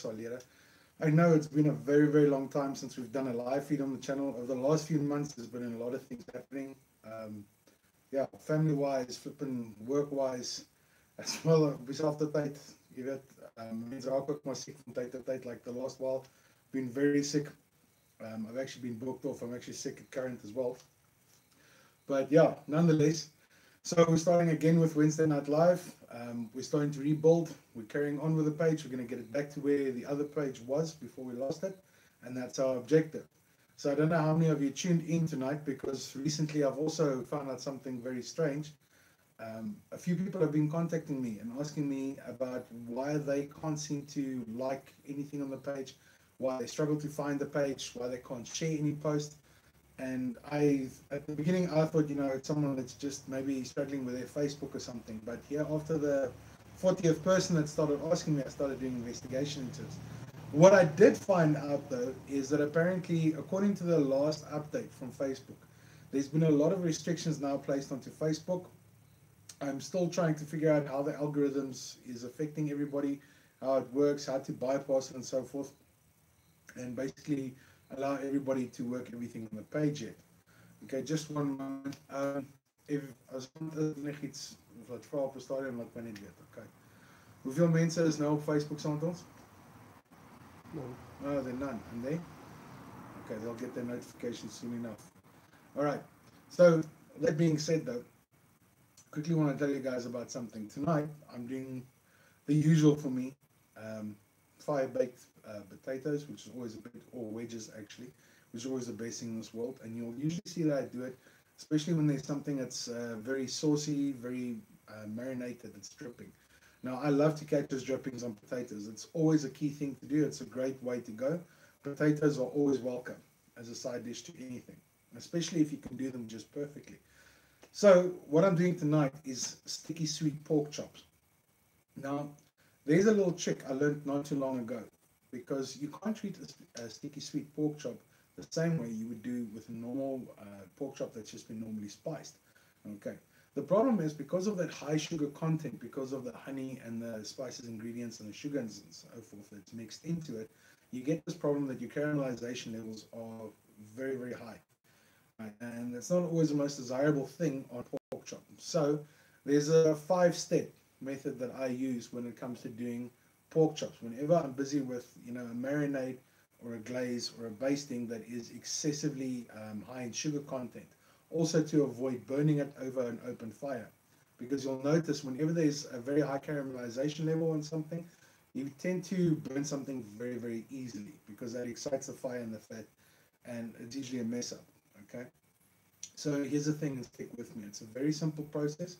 sal leer. I know it's been a very, very long time since we've done a live feed on the channel. Over the last few months, there's been a lot of things happening. Yeah, family-wise, flipping work-wise, as well. Besef the tyd, jy weet, mense raak ook maar siek van tyd tot tyd. Like the last while, been very sick. I've actually been booked off. I'm actually sick at current as well. But yeah, nonetheless, so we're starting again with Wednesday Night Live. We're starting to rebuild. We're carrying on with the page. We're going to get it back to where the other page was before we lost it. And that's our objective. So I don't know how many of you tuned in tonight, because recently I've also found out something very strange. A few people have been contacting me and asking me about why they can't seem to like anything on the page, why they struggle to find the page, why they can't share any post. And at the beginning, I thought, you know, it's someone that's just maybe struggling with their Facebook or something. But here, after the 40th person that started asking me, I started doing investigation into it. What I did find out, though, is that apparently, according to the last update from Facebook, there's been a lot of restrictions now placed onto Facebook. I'm still trying to figure out how the algorithms is affecting everybody, how it works, how to bypass it, and so forth, and basically allow everybody to work everything on the page yet. Okay, just one moment. If as net iets wat vra op 'n stadium laat my net weet. Okay. Hoeveel mense is nou op Facebook saam met ons? None. Oh, they're none. And they? Okay, they'll get their notifications soon enough. All right. So that being said, though, quickly want to tell you guys about something. Tonight, I'm doing the usual for me, fire-baked potatoes, which is always a bit, or wedges actually, which is always the best thing in this world. And you'll usually see that I do it, especially when there's something that's very saucy, very marinated, that's dripping. Now, I love to catch those drippings on potatoes. It's always a key thing to do. It's a great way to go. Potatoes are always welcome as a side dish to anything, especially if you can do them just perfectly. So what I'm doing tonight is sticky sweet pork chops. Now, there's a little trick I learned not too long ago, because you can't treat a sticky sweet pork chop the same way you would do with a normal pork chop that's just been normally spiced. Okay. The problem is, because of that high sugar content, because of the honey and the spices, ingredients, and the sugars and so forth that's mixed into it, you get this problem that your caramelization levels are very, very high. Right? And it's not always the most desirable thing on pork chop. So there's a 5-step method that I use when it comes to doing pork chops. Whenever I'm busy with, you know, a marinade or a glaze or a basting that is excessively high in sugar content, also to avoid burning it over an open fire, because you'll notice whenever there's a very high caramelization level on something, you tend to burn something very, very easily, because that excites the fire and the fat, and it's usually a mess up. Okay, so here's the thing, and stick with me. It's a very simple process.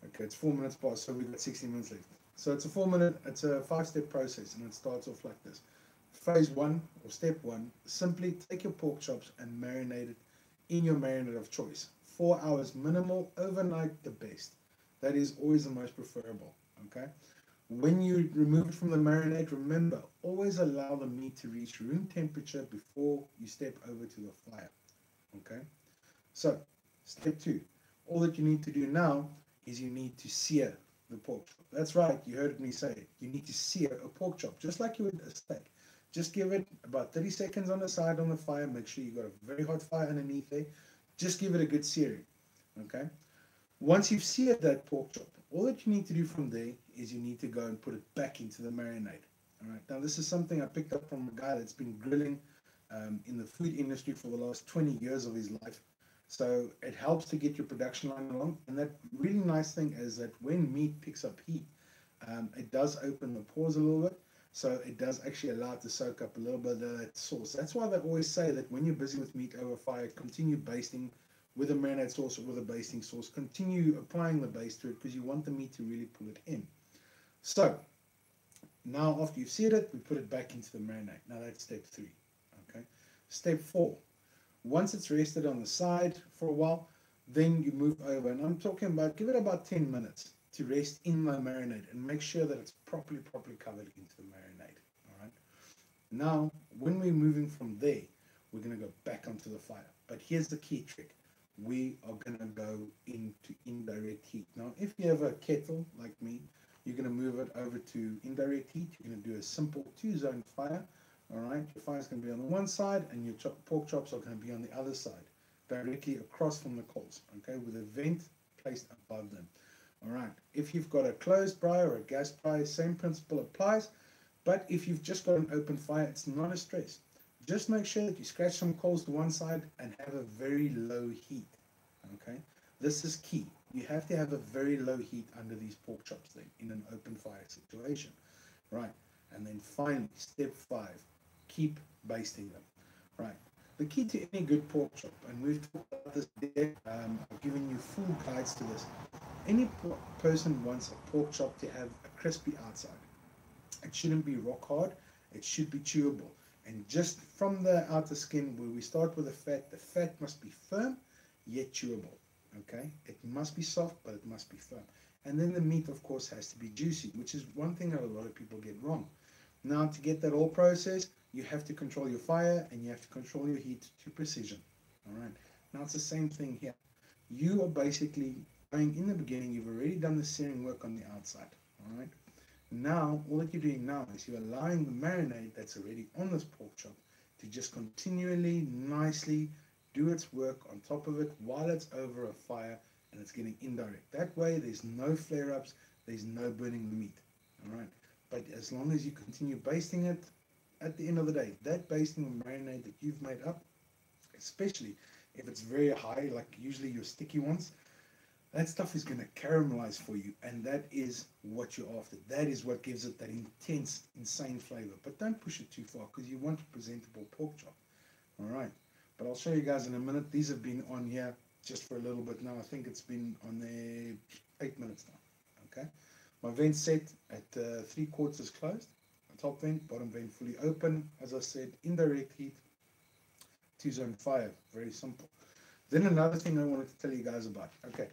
Okay, it's 4 minutes past, so we've got 60 minutes left. So it's a 5-step process, and it starts off like this. Phase 1, or step 1, simply take your pork chops and marinate it in your marinade of choice. 4 hours minimal, overnight the best. That is always the most preferable. Okay. When you remove it from the marinade, remember, always allow the meat to reach room temperature before you step over to the fire. Okay. So, step 2. All that you need to do now is you need to sear the pork chop. That's right, you heard me say it. You need to sear a pork chop, just like you would a steak. Just give it about 30 seconds on the side on the fire. Make sure you've got a very hot fire underneath there. Just give it a good searing. Okay. Once you've seared that pork chop, all that you need to do from there is you need to go and put it back into the marinade. All right. Now, this is something I picked up from a guy that's been grilling in the food industry for the last 20 years of his life. So it helps to get your production line along. And that really nice thing is that when meat picks up heat, it does open the pores a little bit. So it does actually allow it to soak up a little bit of that sauce. That's why they always say that when you're busy with meat over fire, continue basting with a marinade sauce or with a basting sauce. Continue applying the base to it, because you want the meat to really pull it in. So now, after you've seared it, we put it back into the marinade. Now that's step 3. Okay. Step 4. Once it's rested on the side for a while, then you move over. And I'm talking about, give it about 10 minutes to rest in the marinade, and make sure that it's properly covered into the marinade. All right. Now, when we're moving from there, we're going to go back onto the fire. But here's the key trick. We are going to go into indirect heat. Now, if you have a kettle like me, you're going to move it over to indirect heat. You're going to do a simple 2-zone fire. All right, your fire is going to be on the one side, and your pork chops are going to be on the other side, directly across from the coals. Okay, with a vent placed above them. All right, if you've got a closed braai or a gas braai, same principle applies. But if you've just got an open fire, it's not a stress. Just make sure that you scratch some coals to one side and have a very low heat. Okay, this is key. You have to have a very low heat under these pork chops then in an open fire situation. Right, and then finally, step 5, keep basting them. Right, the key to any good pork chop, and we've talked about this today, I've given you full guides to this. Any person wants a pork chop to have a crispy outside. It shouldn't be rock hard, it should be chewable. And just from the outer skin, where we start with the fat must be firm yet chewable. Okay, it must be soft, but it must be firm. And then the meat, of course, has to be juicy, which is one thing that a lot of people get wrong. Now, to get that all processed, you have to control your fire and you have to control your heat to precision. All right. Now, it's the same thing here. You are basically going in the beginning. You've already done the searing work on the outside. All right. Now, all that you're doing now is you're allowing the marinade that's already on this pork chop to just continually, nicely do its work on top of it while it's over a fire and it's getting indirect. That way, there's no flare-ups, there's no burning the meat. All right. But as long as you continue basting it, at the end of the day, that basting of marinade that you've made up, especially if it's very high, like usually your sticky ones, that stuff is going to caramelize for you, and that is what you're after. That is what gives it that intense, insane flavor. But don't push it too far, because you want a presentable pork chop. All right. But I'll show you guys in a minute. These have been on here just for a little bit now. I think it's been on there 8 minutes now. Okay. My vent set at 3/4 closed. Top vent, bottom vent fully open. As I said, indirect heat, 2-zone fire. Very simple. Then another thing I wanted to tell you guys about. Okay.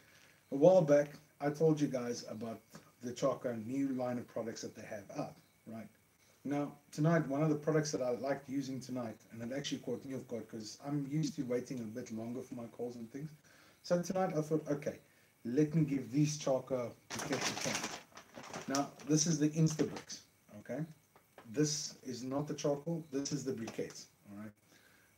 A while back, I told you guys about the Chaka new line of products that they have out, right? Now, tonight, one of the products that I liked using tonight, and it actually caught me off guard because I'm used to waiting a bit longer for my calls and things. So tonight, I thought, okay, let me give these Chaka briquettes a try. Now, this is the Instabricks, okay? This is not the charcoal, this is the briquettes, all right?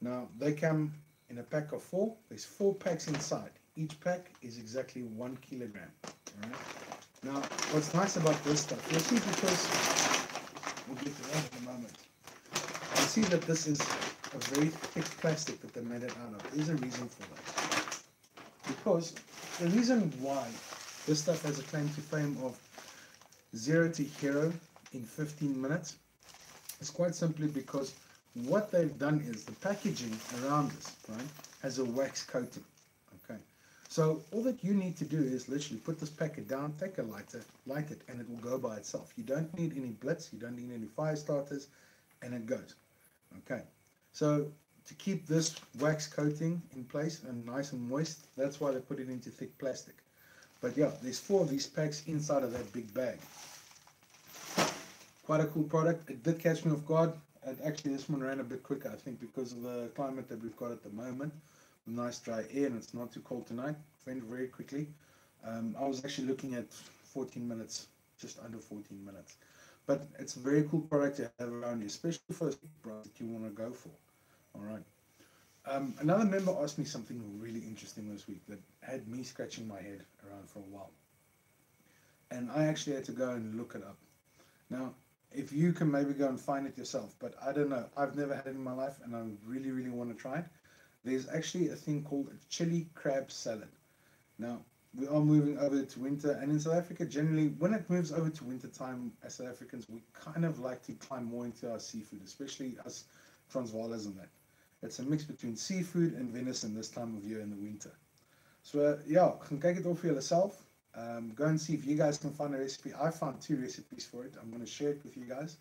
Now, they come in a pack of 4. There's 4 packs inside. Each pack is exactly 1 kilogram. All right. Now, what's nice about this stuff, you'll see, because we'll get to that in a moment. You see that this is a very thick plastic that they made it out of. There's a reason for that. Because the reason why this stuff has a claim to fame of 0 to hero in 15 minutes is quite simply because what they've done is the packaging around this, right, has a wax coating. Okay. So all that you need to do is literally put this packet down, take a lighter, light it, and it will go by itself. You don't need any blitz, you don't need any fire starters, and it goes. Okay. So to keep this wax coating in place and nice and moist, that's why they put it into thick plastic. But yeah, there's 4 of these packs inside of that big bag. Quite a cool product. It did catch me off guard. Actually, this one ran a bit quicker, I think, because of the climate that we've got at the moment. Nice dry air, and it's not too cold tonight. Went very quickly. I was actually looking at 14 minutes, just under 14 minutes. But it's a very cool product to have around you, especially for the product that you want to go for. All right. Another member asked me something really interesting this week that had me scratching my head around for a while. And I actually had to go and look it up. Now, if you can maybe go and find it yourself, but I don't know. I've never had it in my life, and I really, really want to try it. There's actually a thing called a chili crab salad. Now, we are moving over to winter, and in South Africa, generally, when it moves over to winter time, as South Africans, we kind of like to climb more into our seafood, especially us Transvaalers and that. It's a mix between seafood and venison this time of year in the winter. So, yeah, can take it all for yourself. Go and see if you guys can find a recipe. I found 2 recipes for it. I'm going to share it with you guys.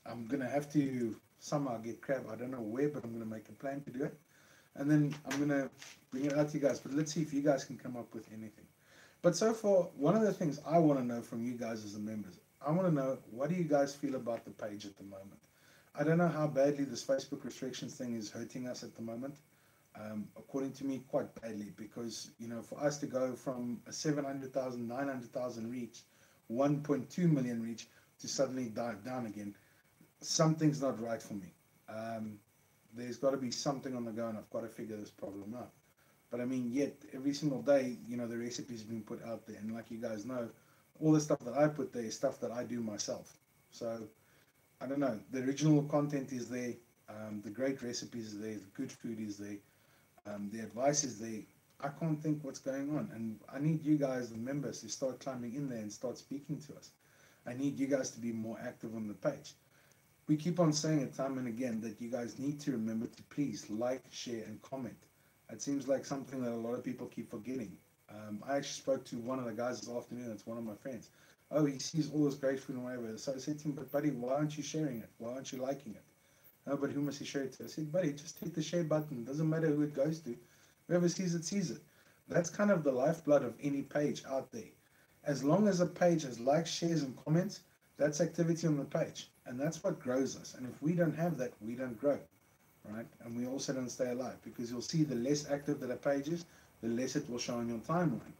I'm going to have to somehow get crab. I don't know where, but I'm going to make a plan to do it. And then I'm going to bring it out to you guys. But let's see if you guys can come up with anything. But so far, one of the things I want to know from you guys as the members, I want to know, what do you guys feel about the page at the moment? I don't know how badly this Facebook restrictions thing is hurting us at the moment. According to me, quite badly, because, you know, for us to go from a 700,000, 900,000 reach 1.2 million reach to suddenly dive down again. Something's not right for me. There's got to be something on the go, and I've got to figure this problem out. But I mean, yet every single day, you know, the recipes being put out there, and like you guys know, all the stuff that I put there is stuff that I do myself. So I don't know. The original content is there. The great recipes is there. The good food is there. The advice is there. I can't think what's going on, and I need you guys, the members, to start climbing in there and start speaking to us. I need you guys to be more active on the page. We keep on saying it time and again that you guys need to remember to please like, share, and comment. It seems like something that a lot of people keep forgetting. I actually spoke to one of the guys this afternoon. It's one of my friends. Oh, he sees all this great food and whatever. So I said to him, but buddy, why aren't you sharing it? Why aren't you liking it? Oh, but who must he share it to? I said, buddy, just hit the share button. It doesn't matter who it goes to. Whoever sees it, sees it. That's kind of the lifeblood of any page out there. As long as a page has likes, shares, and comments, that's activity on the page. And that's what grows us. And if we don't have that, we don't grow. Right? And we also don't stay alive, because you'll see the less active that a page is, the less it will show on your timeline.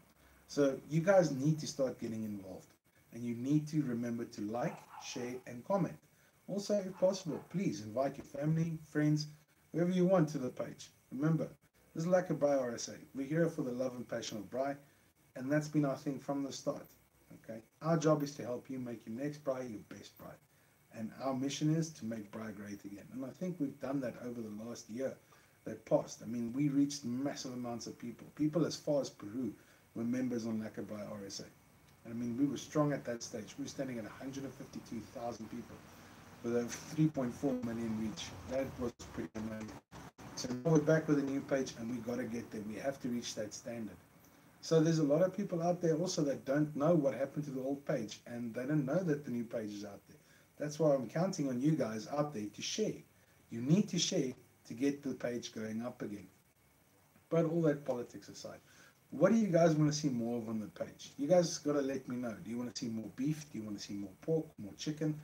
So you guys need to start getting involved, and you need to remember to like, share, and comment. Also, if possible, please invite your family, friends, whoever you want to the page. Remember, this is like a braai RSA. We're here for the love and passion of braai, and that's been our thing from the start. Okay, our job is to help you make your next braai your best braai. And our mission is to make braai great again. And I think we've done that over the last year that passed. I mean, we reached massive amounts of people. People as far as Peru were members on Lekker Braai RSA. And I mean, we were strong at that stage. We were standing at 152,000 people with a 3.4 million reach. That was pretty amazing. So now we're back with a new page, and we've got to get there. We have to reach that standard. So there's a lot of people out there also that don't know what happened to the old page, and they don't know that the new page is out there. That's why I'm counting on you guys out there to share. You need to share to get the page going up again. But all that politics aside, what do you guys want to see more of on the page? You guys got to let me know. Do you want to see more beef? Do you want to see more pork, more chicken,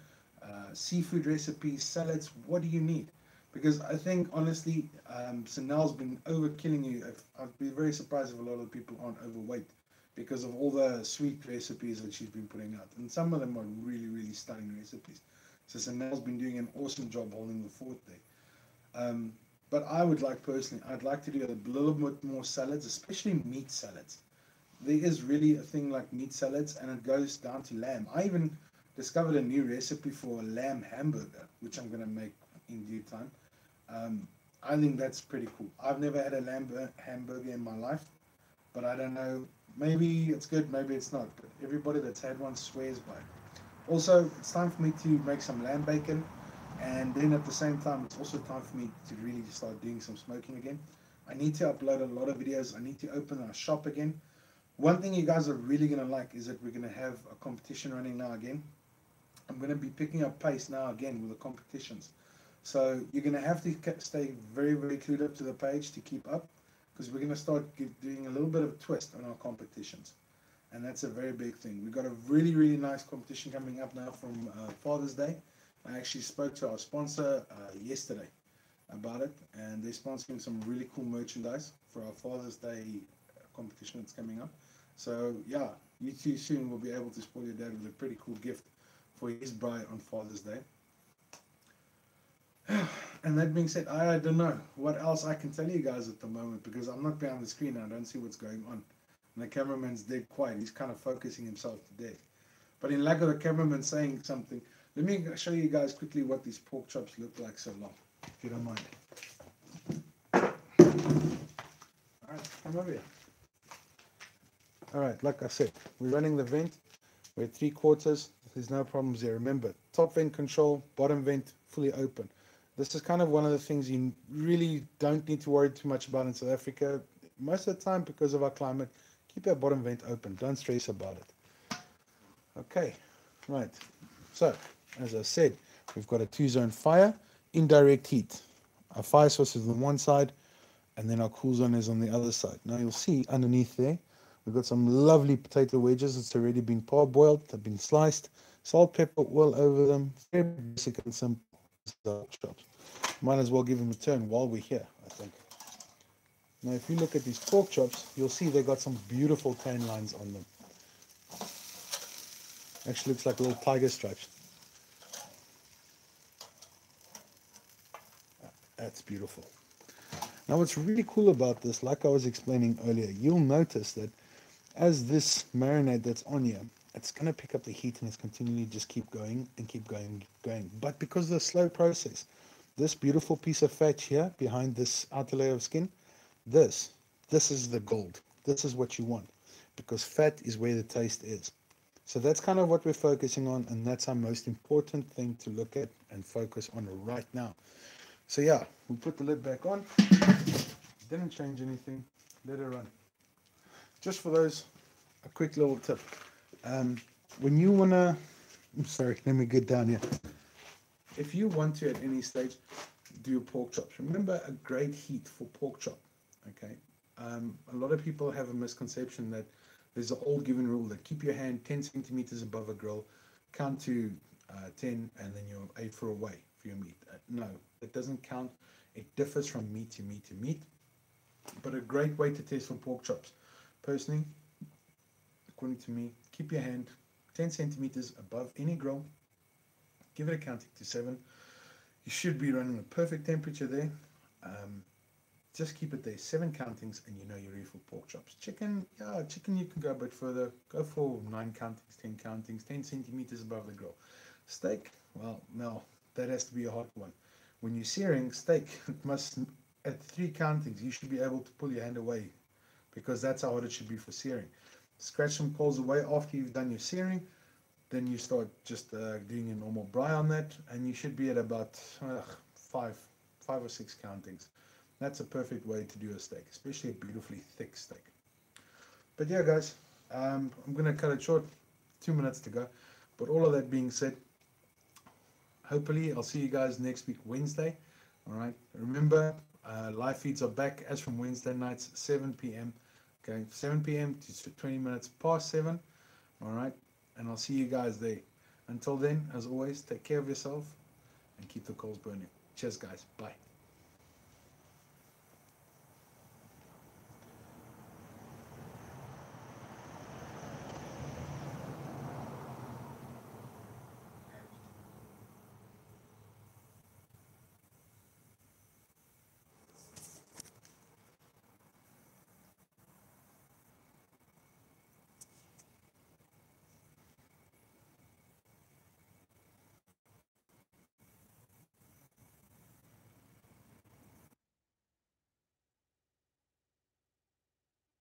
seafood recipes, salads? What do you need? Because I think, honestly, Sanel's been overkilling you. I'd be very surprised if a lot of people aren't overweight because of all the sweet recipes that she's been putting out. And some of them are really, really stunning recipes. So Sanel's been doing an awesome job holding the fort there. But I would like, personally, I'd like to do a little bit more salads, especially meat salads. There is really a thing like meat salads, and it goes down to lamb. I even discovered a new recipe for a lamb hamburger, which I'm going to make in due time. I think that's pretty cool. I've never had a lamb hamburger in my life, but I don't know. Maybe it's good, maybe it's not. But everybody that's had one swears by it. Also, it's time for me to make some lamb bacon, and then at the same time, it's also time for me to really start doing some smoking again. I need to upload a lot of videos. I need to open our shop again. One thing you guys are really going to like is that we're going to have a competition running now again. I'm going to be picking up pace now again with the competitions. So you're going to have to stay very, very clued up to the page to keep up, because we're going to start doing a little bit of a twist on our competitions. And that's a very big thing. We've got a really, really nice competition coming up now from Father's Day. I actually spoke to our sponsor yesterday about it, and they're sponsoring some really cool merchandise for our Father's Day competition that's coming up. So yeah, you too soon will be able to spoil your dad with a pretty cool gift for his braai on Father's Day. And that being said, I don't know what else I can tell you guys at the moment, because I'm not behind the screen and I don't see what's going on. And the cameraman's dead quiet. He's kind of focusing himself to death. But in lack of the cameraman saying something, let me show you guys quickly what these pork chops look like so long, if you don't mind. Alright, come over here. Alright, like I said, we're running the vent. We're at 3/4. There's no problems there. Remember, top vent control, bottom vent fully open. This is kind of one of the things you really don't need to worry too much about in South Africa. Most of the time, because of our climate, keep our bottom vent open. Don't stress about it. Okay, right. So, as I said, we've got a 2-zone fire, indirect heat. Our fire source is on one side, and then our cool zone is on the other side. Now you'll see underneath there, we've got some lovely potato wedges. It's already been parboiled, they've been sliced, salt, pepper, oil over them. Very basic and simple. Chops. Might as well give them a turn while we're here, I think. Now, if you look at these pork chops, you'll see they got some beautiful tan lines on them. Actually looks like little tiger stripes. That's beautiful. Now what's really cool about this, like I was explaining earlier, you'll notice that as this marinade that's on here, it's going to pick up the heat and it's continually just keep going and keep going and keep going. But because of the slow process, this beautiful piece of fat here behind this outer layer of skin, this is the gold. This is what you want, because fat is where the taste is. So that's kind of what we're focusing on, and that's our most important thing to look at and focus on right now. So yeah, we put the lid back on, didn't change anything, let it run. Just for those, a quick little tip. When you wanna, I'm sorry, let me get down here. If you want to at any stage do pork chops, remember a great heat for pork chop, okay? A lot of people have a misconception that there's an old given rule that keep your hand 10 centimeters above a grill, count to 10, and then you're 8 for away for your meat. No, that doesn't count. It differs from meat to meat to meat. But a great way to test for pork chops, personally, according to me, keep your hand 10 centimeters above any grill, give it a counting to 7. You should be running a perfect temperature there. Just keep it there, 7 countings, and you know you're ready for pork chops. Chicken, yeah, chicken you can go a bit further. Go for 9 countings, 10 countings, 10 centimeters above the grill. Steak, well, no, that has to be a hot one. When you're searing steak, it must, at 3 countings, you should be able to pull your hand away, because that's how hot it should be for searing. Scratch some coals away after you've done your searing, then you start just doing a normal braai on that, and you should be at about 5 or 6 countings. That's a perfect way to do a steak, especially a beautifully thick steak. But yeah, guys, I'm going to cut it short. 2 minutes to go. But all of that being said, hopefully I'll see you guys next week, Wednesday. All right. Remember, live feeds are back as from Wednesday nights, 7 p.m. Okay, 7 p.m. to 20 minutes past 7. All right. And I'll see you guys there. Until then, as always, take care of yourself and keep the coals burning. Cheers, guys. Bye.